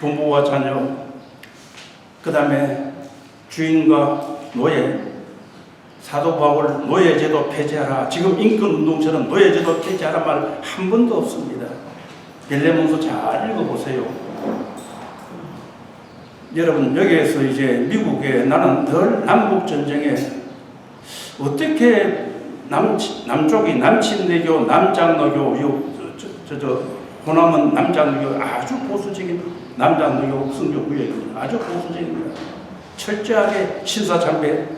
부모와 자녀, 그 다음에 주인과 노예, 사도 바울 노예제도 폐지하라. 지금 인권운동처럼 노예제도 폐지하라 말 한 번도 없습니다. 벨레몬서 잘 읽어보세요. 여러분, 여기에서 이제 미국에 나는 늘 남북전쟁에 어떻게 남쪽이 남친내교, 남장로교, 호남은 남장로교 아주 보수적인 남장로교 성교 구역입니다. 아주 보수적입니다. 철저하게 신사참배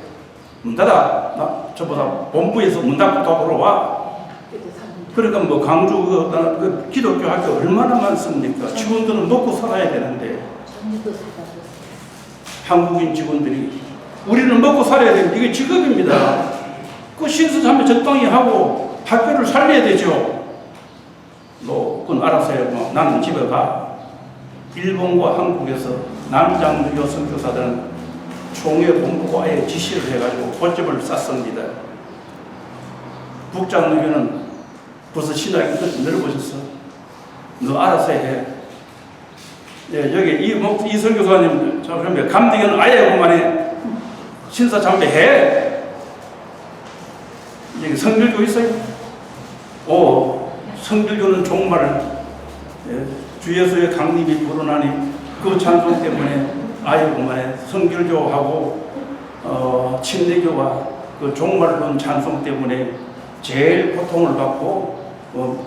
문 닫아. 저보다 본부에서 문 닫고 다 돌아와. 그러니까 뭐 광주 그 기독교 학교 얼마나 많습니까? 직원들은 먹고 살아야 되는데 한국인 직원들이 우리는 먹고 살아야 되는데 이게 직업입니다. 그 신사참배 적당히 하고 학교를 살려야 되죠. 그건 알아서 해요. 뭐 나는 집에 가. 일본과 한국에서 남장로교 선교사들은 총회 본부와의 지시를 해가지고 고집을 쌌습니다. 북장로교는 벌써 신학이 넓어졌어. 너 알아서 해. 예, 여기 이 선교사님, 그러면 감리교는 아예 그만해. 신사참배해. 여기 성결교 있어요? 성결교는 정말 주 예수의 강림이 불어나니 그 찬송 때문에 아예 그만해. 성결교하고 침례교와 그 종말론 찬송 때문에 제일 고통을 받고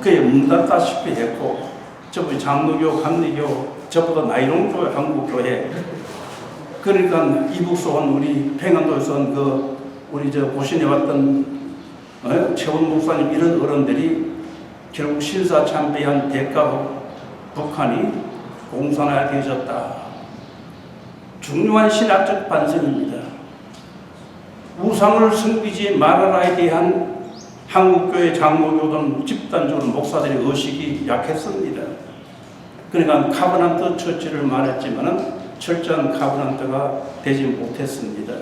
그에 문 닫다시피 했고, 저분이 장로교, 감리교, 저보다 나이롱교, 한국교회. 그러니까 이북서 온 우리 평안도에서 온 우리 고신에 왔던 최원 목사님 이런 어른들이 결국 신사참배한 대가로 북한이 공산화 되어졌다. 중요한 신학적 반성입니다. 우상을 섬기지 말아라에 대한 한국교회 장로교든 집단적으로 목사들의 의식이 약했습니다. 그러니까 카버넌트 처치를 말했지만 철저한 카버넌트가 되지 못했습니다.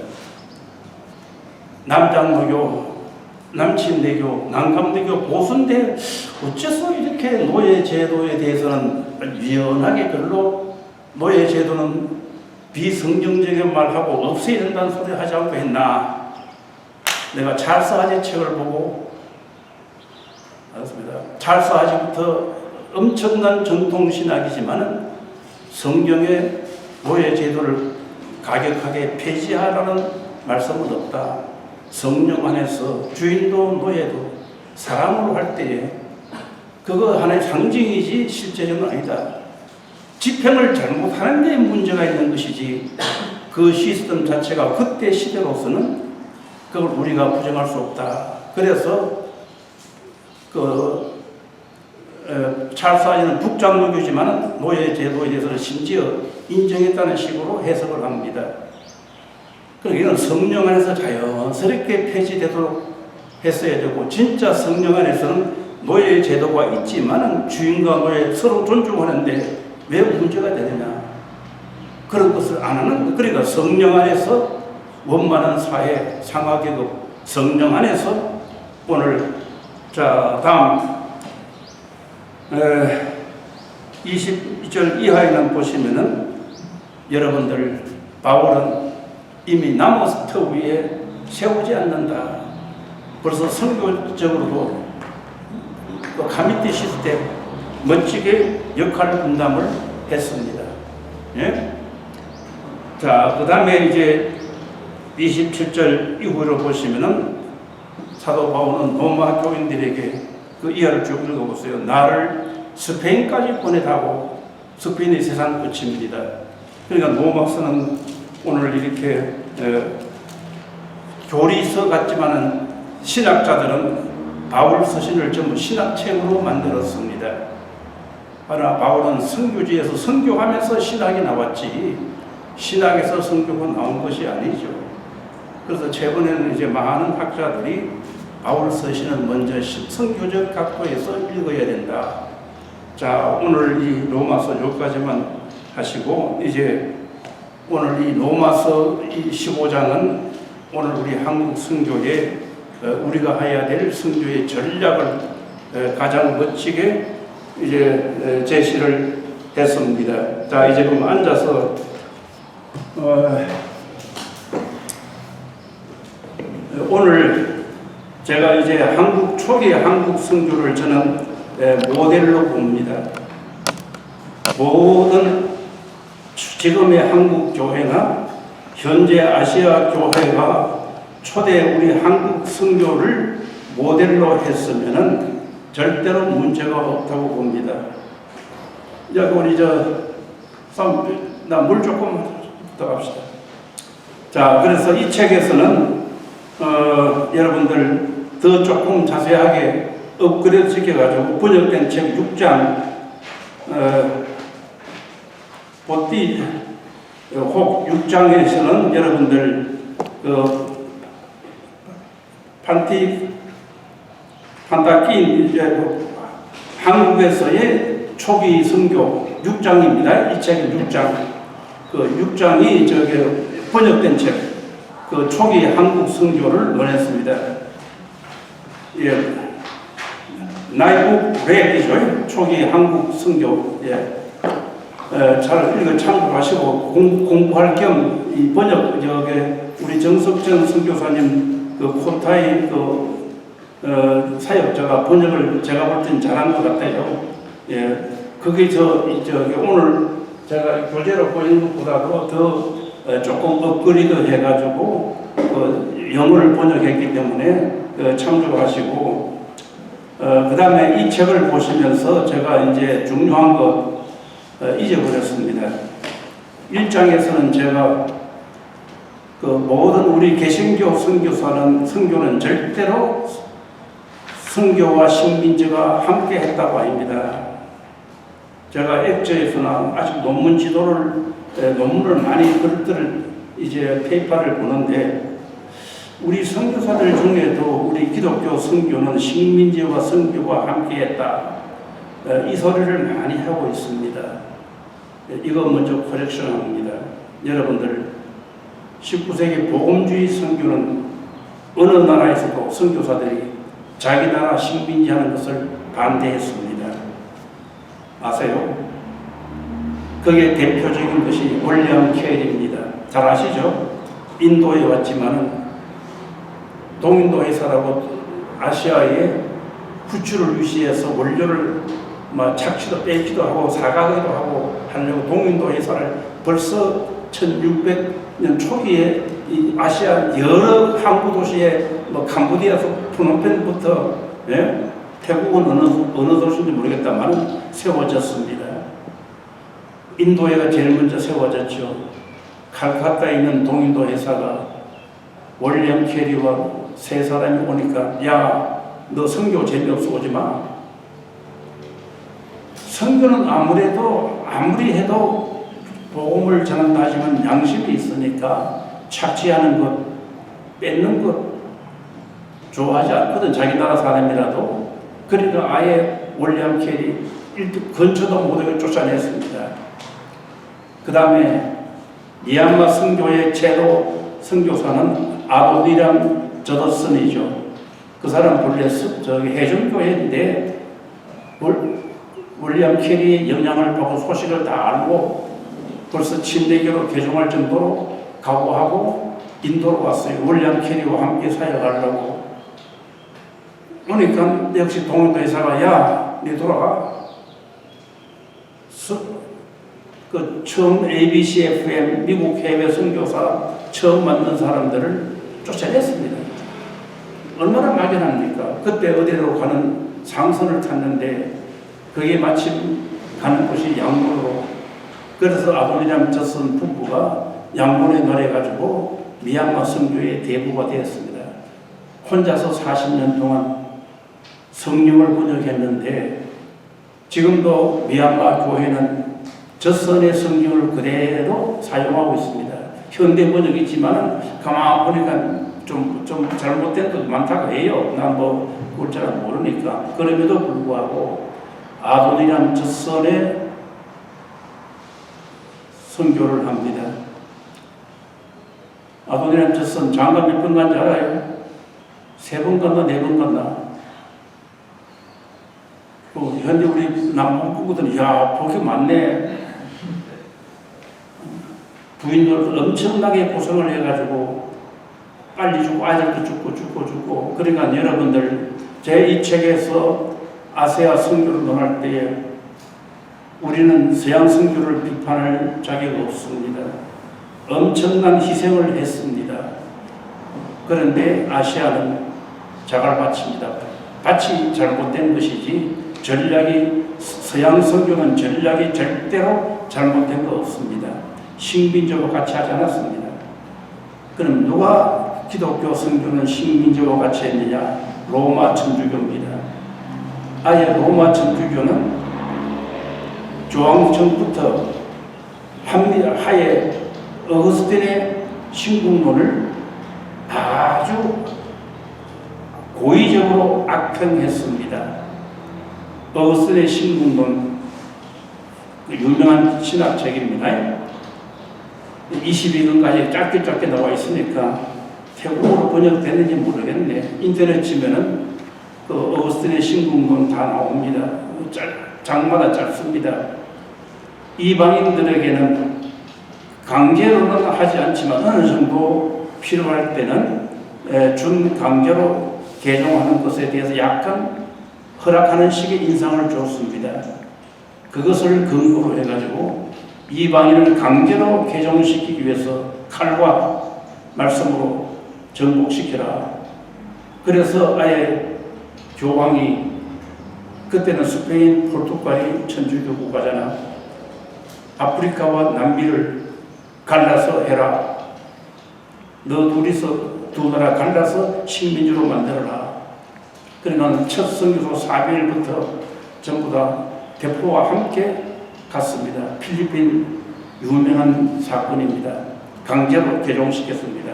남장로교, 남침내교, 남감대교 보수인데 어째서 이렇게 노예제도에 대해서는 유연하게 별로 노예제도는 비성경적인 말하고 없애야 된다는 소리 하지 않고 했나? 내가 찰스 아지 책을 보고 알았습니다. 찰스 아지부터 엄청난 전통신학이지만 성경의 노예제도를 가격하게 폐지하라는 말씀은 없다. 성령 안에서 주인도 노예도 사랑으로 할 때에 그거 하나의 상징이지 실제적은 아니다. 집행을 잘못하는 데 문제가 있는 것이지 그 시스템 자체가 그때 시대로서는 그걸 우리가 부정할 수 없다. 그래서 찰스 아지는 북장로교지만 노예제도에 대해서는 심지어 인정했다는 식으로 해석을 합니다. 이건 성령 안에서 자연스럽게 폐지되도록 했어야 되고, 진짜 성령 안에서는 노예 제도가 있지만 주인과 노예 서로 존중하는데 왜 문제가 되느냐? 그런 것을 안 하는, 그러니까 성령 안에서 원만한 사회, 상하계급, 성령 안에서 오늘, 자, 다음 22절 이하에는 보시면은 여러분들 바울은 이미 나무 터 위에 세우지 않는다. 벌써 선교적으로도 가미티 시스템 멋지게 역할 분담을 했습니다. 예? 자, 그 다음에 이제 27절 이후로 보시면은 사도 바울은 로마 교인들에게 그 이하를 쭉 읽어보세요. 나를 스페인까지 보내다고. 스페인의 세상 끝입니다. 그러니까 로마서는 오늘 이렇게 교리서 같지만은 신학자들은 바울 서신을 전부 신학책으로 만들었습니다. 그러나 바울은 선교지에서 선교하면서 신학이 나왔지 신학에서 선교가 나온 것이 아니죠. 그래서 최근에는 이제 많은 학자들이 바울 서신을 먼저 선교적 각도에서 읽어야 된다. 자, 오늘 이 로마서 여기까지만 하시고, 이제 오늘 이 로마서 이 15장은 오늘 우리 한국 선교에 우리가 해야 될 선교의 전략을 가장 멋지게 이제 제시를 했습니다. 자, 이제 그럼 앉아서 오늘 제가 이제 초기 한국 선교를 저는 모델로 봅니다. 모든 지금의 한국 교회나 현재 아시아 교회가 초대 우리 한국 선교를 모델로 했으면은 절대로 문제가 없다고 봅니다. 이제 우리 나 물 조금 더 합시다. 자, 그래서 이 책에서는 여러분들 더 조금 자세하게 업그레이드 시켜가지고 번역된 책 6장 보띠 혹 6장에서는 여러분들 판타킨 한국에서의 초기 선교 6장입니다. 이 책은 6장. 그 6장이 번역된 책, 그 초기 한국 선교를 논했습니다. 예, 나이북 렉이죠. 초기 한국 선교. 예. 잘 읽어 참고하시고 공부할 겸 이 번역 우리 정석전 선교사님 그 코타이 사역자가 번역을 제가 볼 땐 잘한 것 같아요. 예, 그게 오늘 제가 교재로 보이는 것보다도 더 조금 업그레이드 해가지고 영어를 번역했기 때문에 참조하시고 그 다음에 이 책을 보시면서 제가 이제 중요한 거 잊어버렸습니다. 1장에서는 제가 모든 우리 개신교 선교는 절대로 선교와 식민지가 함께 했다고 아닙니다. 제가 액저에서나 아직 논문 논문을 많이 글들을 이제 페이퍼를 보는데 우리 선교사들 중에도 우리 기독교 선교는 식민지와 선교가 함께했다. 이 소리를 많이 하고 있습니다. 이거 먼저 코렉션합니다. 여러분들 19세기 복음주의 선교는 어느 나라에서도 선교사들이 자기 나라 식민지 하는 것을 반대했습니다. 아세요? 그게 대표적인 것이 윌리엄 캐리입니다. 잘 아시죠? 인도에 왔지만은 동인도 회사라고 아시아에 부추를 유시해서 원료를 착취도 뺏기도 하고 사가기도 하고 하려고 동인도 회사를 벌써 1600년 초기에 이 아시아 여러 항구 도시에 캄보디아에서 프놈펜부터 태국은 어느 도시인지 모르겠다만 세워졌습니다. 인도회가 제일 먼저 세워졌죠. 칼카타에 있는 동인도 회사가 윌리엄 캐리와 세 사람이 오니까 야, 너 선교 재미없어 오지 마. 선교는 아무리 해도 복음을 전한다 하지만 양심이 있으니까 착취하는 것, 뺏는 것 좋아하지 않거든. 자기 나라 사람이라도. 그러니까 아예 윌리엄 캐리 근처도 못하게 쫓아냈습니다. 그 다음에 미얀마 선교의 제도 선교사는 아도니람 저더슨이죠. 그 사람 본래 해전교회인데 윌리엄 캐리의 영향을 받고 소식을 다 알고 벌써 침례교로 개종할 정도로 각오하고 인도로 왔어요. 윌리엄 캐리와 함께 사역하려고. 그러니까 역시 동인도 회사가 야, 네 돌아가. 처음 ABC FM 미국 해외 선교사 처음 만난 사람들을 쫓아냈습니다. 얼마나 막연합니까? 그때 어디로 가는 상선을 탔는데 그게 마침 가는 곳이 양곤으로. 그래서 아도니람 저슨 부부가 양곤에 노래가지고 미얀마 선교의 대부가 되었습니다. 혼자서 40년 동안 성령을 번역했는데 지금도 미얀마 교회는 저선의 성경을 그대로 사용하고 있습니다. 현대 번역이지만 가만 보니까 좀 잘못된 것도 많다고 해요. 난 그걸 잘 모르니까. 그럼에도 불구하고 아도니람 저선의 선교를 합니다. 아도니람 저선 장가 몇 번 간지 알아요? 3번 갔나 4번 갔나? 현재 우리 나못 보거든. 야, 복이 많네. 부인들 엄청나게 고생을 해가지고 빨리 죽고 아들도 죽고 그러니까 여러분들 제 이 책에서 아세아 선교를 논할 때에 우리는 서양 선교를 비판할 자격이 없습니다. 엄청난 희생을 했습니다. 그런데 아시아는 자갈 바칩니다. 밭이 잘못된 것이지 서양 선교는 전략이 절대로 잘못된 거 없습니다. 식민지와 같이 하지 않았습니다. 그럼 누가 기독교 선교는 식민지와 같이 했느냐? 로마 천주교입니다. 아예 로마 천주교는 조왕정부터 하에 어거스틴의 신국론을 아주 고의적으로 악평했습니다. 어거스틴의 신국론 유명한 신학책입니다. 22권까지 짧게 나와 있으니까 태국어로 번역됐는지 모르겠네. 인터넷 치면은 그 어거스틴의 신국론 다 나옵니다. 장마다 짧습니다. 이방인들에게는 강제로는 하지 않지만 어느 정도 필요할 때는 준강제로 개종하는 것에 대해서 약간 허락하는 식의 인상을 줬습니다. 그것을 근거로 해가지고 이방인을 강제로 개종시키기 위해서 칼과 말씀으로 정복시키라. 그래서 아예 교황이 그때는 스페인, 포르투갈이 천주교 국가잖아. 아프리카와 남미를 갈라서 해라. 너 두 나라 갈라서 식민지로 만들어라. 그러니까 첫 선교소 400일부터 전부 다 대포와 함께 갔습니다. 필리핀 유명한 사건입니다. 강제로 개종시켰습니다.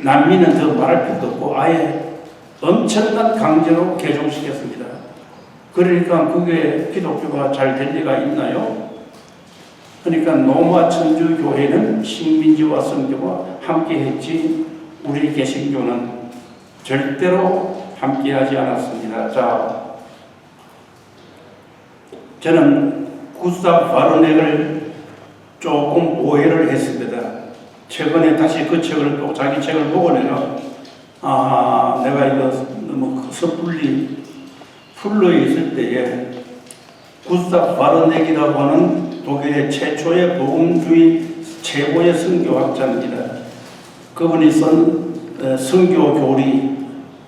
남미는 더 말할 필요도 없고 아예 엄청난 강제로 개종시켰습니다. 그러니까 그게 기독교가 잘 될 리가 있나요? 그러니까 로마 천주교회는 식민지와 선교와 함께 했지 우리 개신교는 절대로 함께 하지 않았습니다. 자, 저는 구스타프 바르넥을 조금 오해를 했습니다. 최근에 다시 그 책을 또 자기 책을 보고 내가 이거 너무 섣불리 풀러에 있을 때에 구스타프 바르넥이라고 하는 독일의 최초의 복음주의 최고의 선교학자입니다. 그분이 쓴 선교 교리,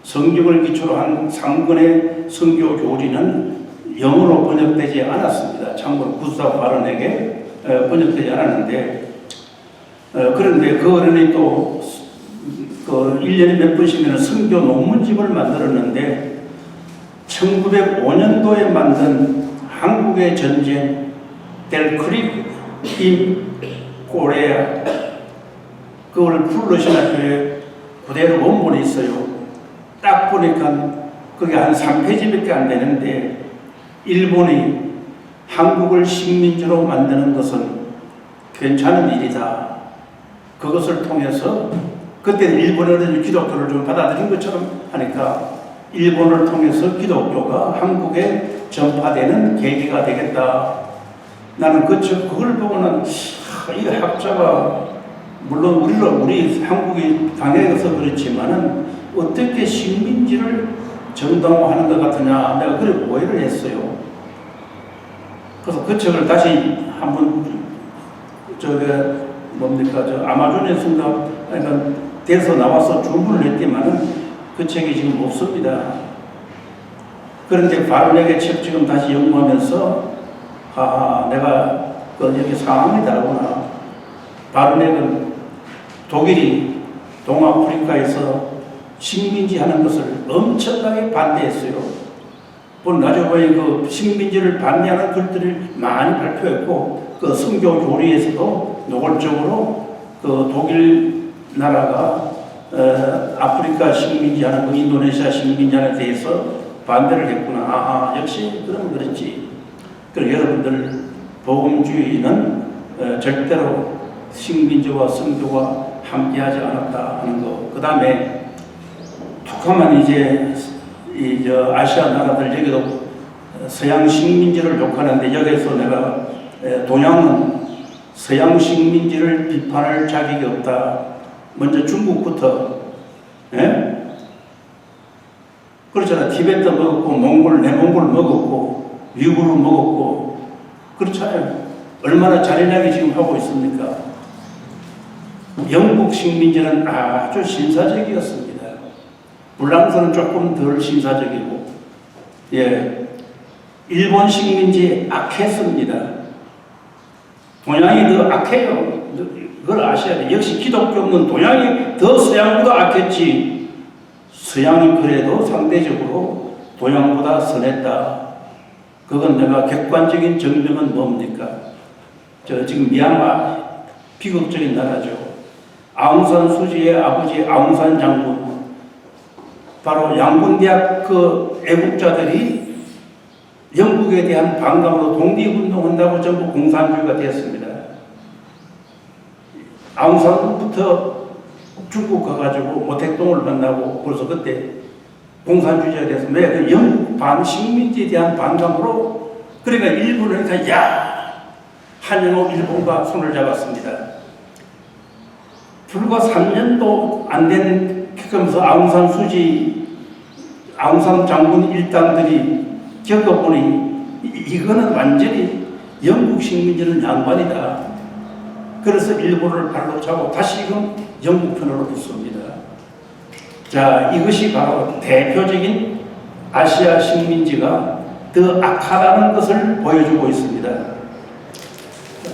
성경을 기초로 한 3권의 선교 교리는 영어로 번역되지 않았습니다. 참고로 구스타프 바르넥에 번역되지 않았는데 그런데 그 어른이 또 1년에 몇 번씩이나 선교 논문집을 만들었는데 1905년도에 만든 한국의 전쟁 델 크릭 인 코레아 그걸 풀러시나교에 그대로 원본이 있어요. 딱 보니까 그게 한 3페이지밖에 안 되는데 일본이 한국을 식민지로 만드는 것은 괜찮은 일이다. 그것을 통해서 그때는 일본에는 기독교를 좀 받아들인 것처럼 하니까 일본을 통해서 기독교가 한국에 전파되는 계기가 되겠다. 나는 그걸 보고는 이 학자가 물론 우리 한국이 당해서 그렇지만은 어떻게 식민지를 정당화하는 것 같으냐 내가 그래 오해를 했어요. 그래서 그 책을 다시 한번 아마존에서 돼서 나와서 주문을 했지만은 그 책이 지금 없습니다. 그런데 바르넥의 책 지금 다시 연구하면서 내가 여기 상황이 다르구나. 바르넥은 독일이 동아프리카에서 식민지 하는 것을 엄청나게 반대했어요. 나중에 그 식민지를 반대하는 글들을 많이 발표했고, 그 성경 교리에서도 노골적으로 그 독일 나라가 아프리카 식민지 하는 거, 인도네시아 식민지 하는 데 대해서 반대를 했구나. 역시 그러면 그렇지. 그럼 여러분들 복음주의는 절대로 식민지와 선교와 함께하지 않았다 하는 거. 그 다음에 툭하면 이제 아시아 나라들 여기도 서양 식민지를 욕하는데 여기서 내가 동양은 서양 식민지를 비판할 자격이 없다. 먼저 중국부터, 예? 그렇잖아. 티베트 먹었고, 내몽골 먹었고, 위구르 먹었고, 그렇잖아요. 얼마나 잔인하게 지금 하고 있습니까? 영국 식민지는 아주 신사적이었습니다. 불란서는 조금 덜 신사적이고, 예. 일본 식민지 악했습니다. 동양이 더 악해요. 그걸 아셔야 돼. 역시 기독교 없는 동양이 더 서양보다 악했지. 서양이 그래도 상대적으로 동양보다 선했다. 그건 내가 객관적인 증명은 뭡니까? 지금 미얀마 비극적인 나라죠. 아웅산 수지의 아버지 아웅산 장군, 바로 양군대학 그 애국자들이 영국에 대한 반감으로 독립운동한다고 전부 공산주의가 되었습니다. 아웅산부터 중국 가가지고 모택동을 만나고 벌써 그때 공산주의가 돼서 왜? 영국 반식민지에 대한 반감으로 그러니까 일본을 한영호 일본과 손을 잡았습니다. 불과 3년도 안 된 그러면서 아웅산 장군 일당들이 겪어보니 이거는 완전히 영국 식민지는 양반이다. 그래서 일본을 발로 차고 다시금 영국 편으로 붙습니다. 자, 이것이 바로 대표적인 아시아 식민지가 더 악하다는 것을 보여주고 있습니다.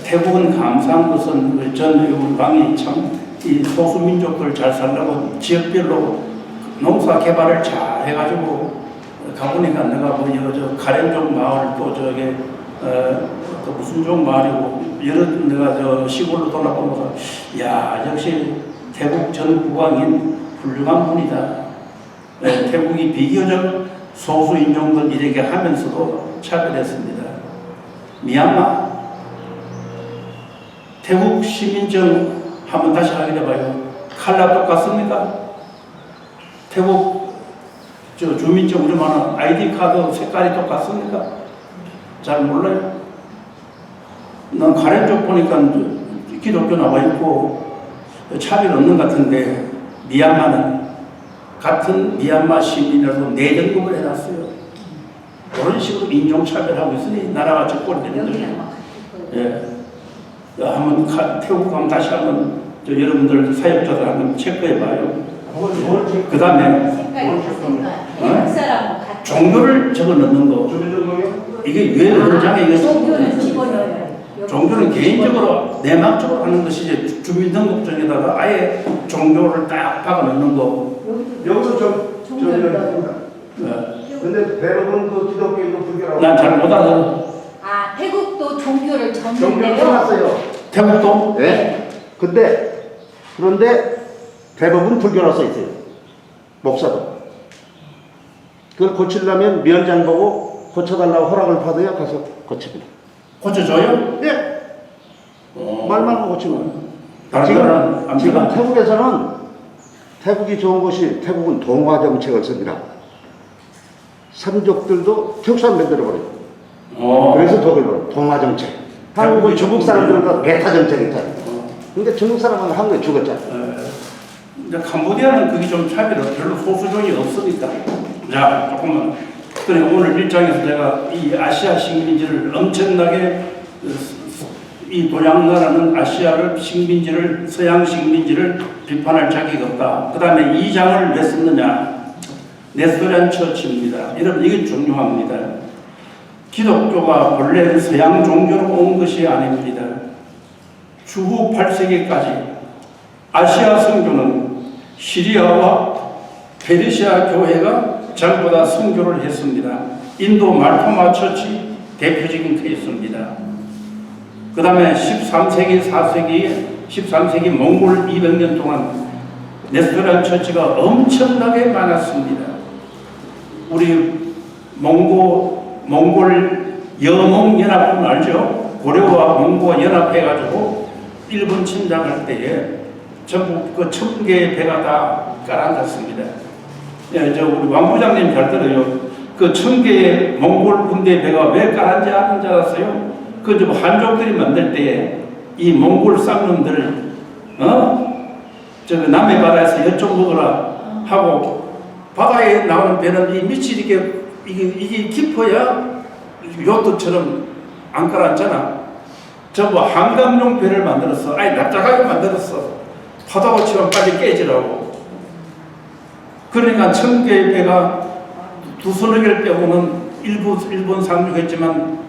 태국은 감사한 것은 전 우방이 참 이 소수민족들 잘 살려고 지역별로 농사 개발을 잘 해가지고 가보니까 내가 저 카렌족 마을 또 저게 또 무슨 족 마을이고 여러 내가 저 시골로 돌아보면서 야 역시 태국 전 국왕인 훌륭한 분이다. 네, 태국이 비교적 소수 인종들 이렇게 하면서도 차별했습니다. 미얀마 태국 시민증 한번 다시 확인해 봐요. 칼라 똑같습니까? 태국 주민증 우리만한 아이디 카드 색깔이 똑같습니까? 잘 몰라요. 난 카렌족 보니까 기독교 나와 있고 차별 없는 것 같은데 미얀마는 같은 미얀마 시민이라도 내등급을 해놨어요. 그런 식으로 인종차별하고 있으니 나라가 적골이 되는 거예요. 예. 한번 태국 가면 다시 한번 여러분들 사역자들 한번 체크해봐요. 그 다음에 종교를 적어 넣는 거. 이게 왜 현장에 이게 종교는 집어넣어요. 종교는 개인적으로 내막적으로 하는 것이지 주민등록증에다가 아예 종교를 딱 박아 넣는 거. 여기서 근데 대부분 그 기독교인도 불교라고. 난 잘 못 알아. 아, 태국도 종교를 종교를 접는데요. 써놨어요. 태국도? 네. 그런데 대부분 불교라고 써 있어요. 목사도. 그걸 고치려면 위원장 보고 고쳐달라고 허락을 받아야 가서 고칩니다. 고쳐줘요? 네. 말만 하고 고치면. 지금 태국에서는 태국이 좋은 것이 태국은 동화 정책을 씁니다. 삼족들도 태국 사람 만들어버려요. 그래서 독일로 동화 정책. 한국은 중국 사람들과 베타 정책 있잖아요. 근데 중국 사람은 한국에 죽었잖아요. 이제 캄보디아는 그게 좀 차별이 별로 소수종이 없으니까. 자, 조금만. 그래 오늘 일장에서 제가 이 아시아 식민지를 엄청나게 이 동양나라는 아시아를 식민지를 서양 식민지를 비판할 자격이 없다. 그 다음에 이 장을 왜 썼느냐? 네스토리안 처치입니다. 여러분 이게 중요합니다. 기독교가 본래 서양 종교로 온 것이 아닙니다. 주후 8세기까지 아시아 선교는 시리아와 페르시아 교회가 전보다 선교를 했습니다. 인도 말토마 처치 대표적인 케이스입니다. 그 다음에 13세기, 13세기 몽골 200년 동안 네스토리안 처치가 엄청나게 많았습니다. 우리 몽골 여몽연합군 알죠? 고려와 몽고가 연합해가지고 일본 침략할 때에 전부 그 1000개의 배가 다 깔아앉았습니다. 예, 우리 왕 부장님 잘 들어요. 그 1000개의 몽골 군대 배가 왜 가라앉지 않은 줄 알았어요? 그 좀 한족들이 만들 때에 이 몽골 쌍놈들 저 남해 바다에서 엿좀 먹으라 하고 바다에 나오는 배는 이 밑이 이게 깊어야 요트처럼 안 가라앉잖아. 전부 한강용 배를 만들었어. 아니 납작하게 만들었어. 파도가 치면 빨리 깨지라고. 그러니까 1000개의 배가 두 서너 개를 빼고는 일본 상륙했지만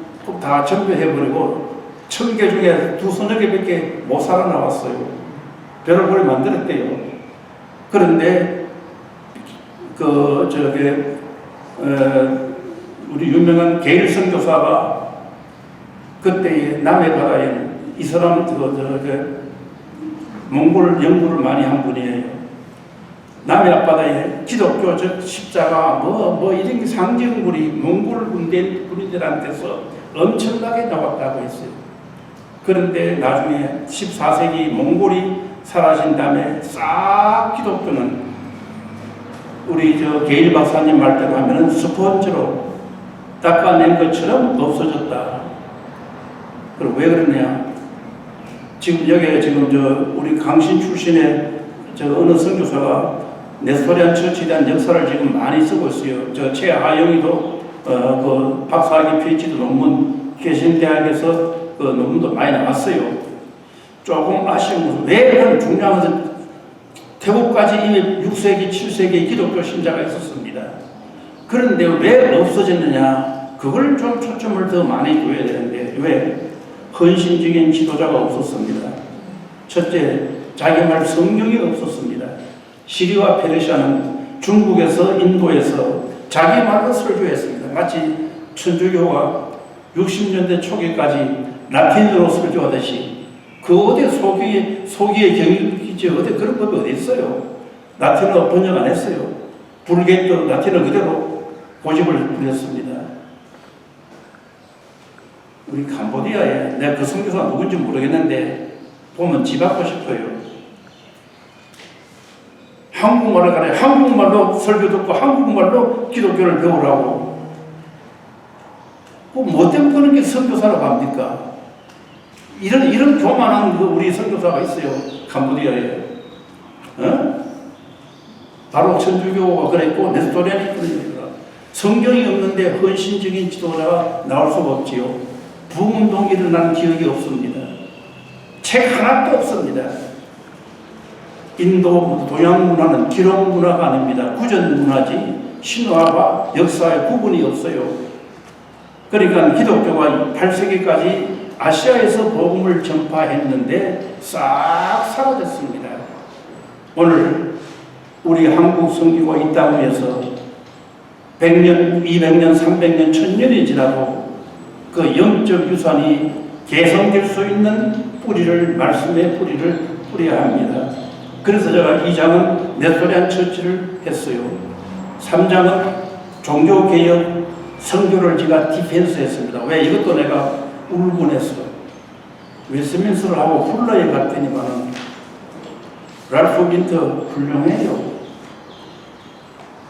다 전배해버리고 1000개 중에 두 서너 개밖에 못 살아나왔어요. 배를 그렇게 만들었대요. 그런데 우리 유명한 게일 선교사가 그때 남해 바다에 이 사람 몽골 연구를 많이 한 분이에요. 남해 앞바다에 기독교 십자가 뭐 이런 게 상징물이 몽골 군인들한테서 엄청나게 나왔다고 했어요. 그런데 나중에 14세기 몽골이 사라진 다음에 싹 기독교는 우리 게일 박사님 말대로 하면은 스펀지로 닦아낸 것처럼 없어졌다. 그럼 왜 그러냐? 지금 여기에 우리 강신 출신의 어느 선교사가 네스토리안 처치에 대한 역사를 지금 많이 쓰고 있어요. 최하영이도 그 박사학위 PhD 논문 개신대학에서 그 논문도 많이 나왔어요. 조금 아쉬운 것은 왜 그런 중요한 것은 태국까지 이미 6세기, 7세기 기독교 신자가 있었습니다. 그런데 왜 없어졌느냐? 그걸 좀 초점을 더 많이 둬야 되는데 왜? 헌신적인 지도자가 없었습니다. 첫째, 자기 말 성경이 없었습니다. 시리와 페르시아는 중국에서 인도에서 자기 말로 설교했습니다. 마치 천주교가 60년대 초기까지 라틴어로 설교하듯이 그 어디 소기의 경유이지 어디 그런 법이 어디 있어요? 라틴어 번역 안 했어요. 불교도 라틴어 그대로 고집을 부렸습니다. 우리 캄보디아에 내가 그 선교사가 누군지 모르겠는데 보면 집하고 싶어요. 한국말을 가르쳐 한국말로 설교 듣고 한국말로 기독교를 배우라고. 뭐 때문에 그런 게 선교사라고 합니까? 이런 교만한 우리 선교사가 있어요. 캄보디아에. 바로 천주교가 그랬고 네스토리안이 그러니까 성경이 없는데 헌신적인 지도자가 나올 수가 없지요. 부흥운동이 일어난 기억이 없습니다. 책 하나도 없습니다. 인도 동양 문화는 기록 문화가 아닙니다. 구전 문화지 신화와 역사의 구분이 없어요. 그러니까 기독교가 8세기까지 아시아에서 복음을 전파했는데 싹 사라졌습니다. 오늘 우리 한국 선교가 이 땅 위에서 100년, 200년, 300년, 1000년이 지나도 그 영적 유산이 개성될 수 있는 뿌리를, 말씀의 뿌리를 뿌려야 합니다. 그래서 제가 2장은 네스토리안 처치를 했어요. 3장은 종교개혁 선교를 제가 디펜스 했습니다. 왜? 이것도 내가 울분했어. 웨스민스를 하고 훌러에 갔더니만은 랄프 윈터 훌륭해요.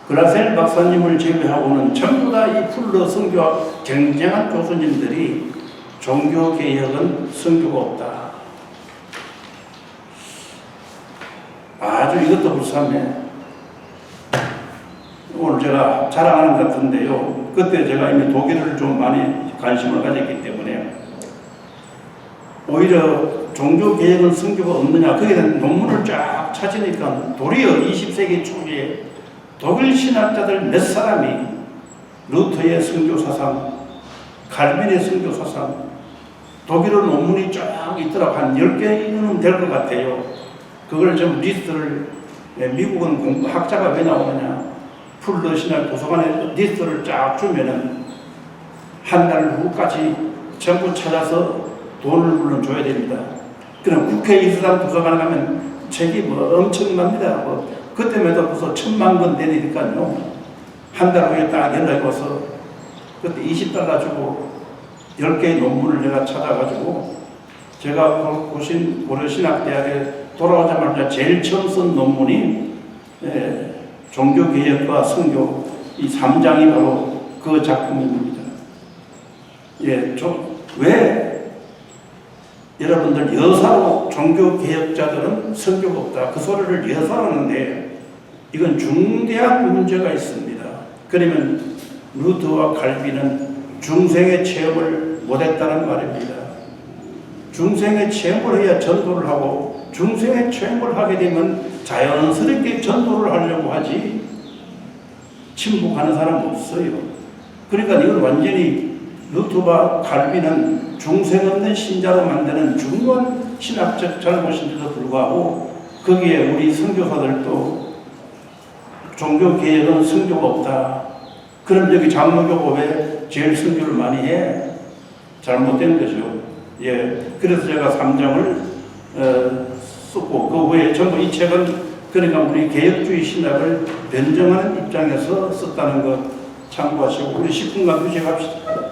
그라셀 박사님을 제외하고는 전부 다 이 훌러 선교와 쟁쟁한 교수님들이 종교개혁은 선교가 없다. 아주 이것도 불쌍해. 오늘 제가 자랑하는 것 같은데요. 그때 제가 이미 독일을 좀 많이 관심을 가졌기 때문에 오히려 종교개혁은 선교가 없느냐 거기에 대한 논문을 쫙 찾으니까 도리어 20세기 초기에 독일 신학자들 몇 사람이 루터의 선교사상, 칼빈의 선교사상, 독일어 논문이 쫙 있더라고. 한 10개는 될 것 같아요. 그걸 좀 리스트를, 미국은 학자가 왜 나오느냐, 풀러 신학 도서관에 리스트를 쫙 주면은 한 달 후까지 전부 찾아서 돈을 물론 줘야 됩니다. 그럼 국회 이수단 도서관에 가면 책이 뭐 엄청납니다. 그때마다 벌써 1000만 권 되니까요. 한 달 후에 딱 연락이 와서 그때 $20 주고 10개의 논문을 내가 찾아가지고 제가 고신 고려신학대학에 돌아오자마자 제일 처음 쓴 논문이 종교개혁과 선교 이 3장이 바로 그 작품입니다. 예, 왜 여러분들 여사로 종교 개혁자들은 성교가 없다. 그 소리를 여사로 하는데 이건 중대한 문제가 있습니다. 그러면 루터와 칼빈은 중생의 체험을 못했다는 말입니다. 중생의 체험을 해야 전도를 하고 중생의 체험을 하게 되면 자연스럽게 전도를 하려고 하지 침묵하는 사람 없어요. 그러니까 이건 완전히 루터와 칼빈은 중생 없는 신자로 만드는 중요한 신학적 잘못인데도 불구하고 거기에 우리 선교사들도 종교개혁은 선교가 없다. 그럼 여기 장로교가 왜 제일 선교를 많이 해? 잘못된 거죠. 예, 그래서 제가 3장을 썼고 그 후에 전부 이 책은 그러니까 우리 개혁주의 신학을 변정하는 입장에서 썼다는 것 참고하시고 우리 10분간 휴식합시다.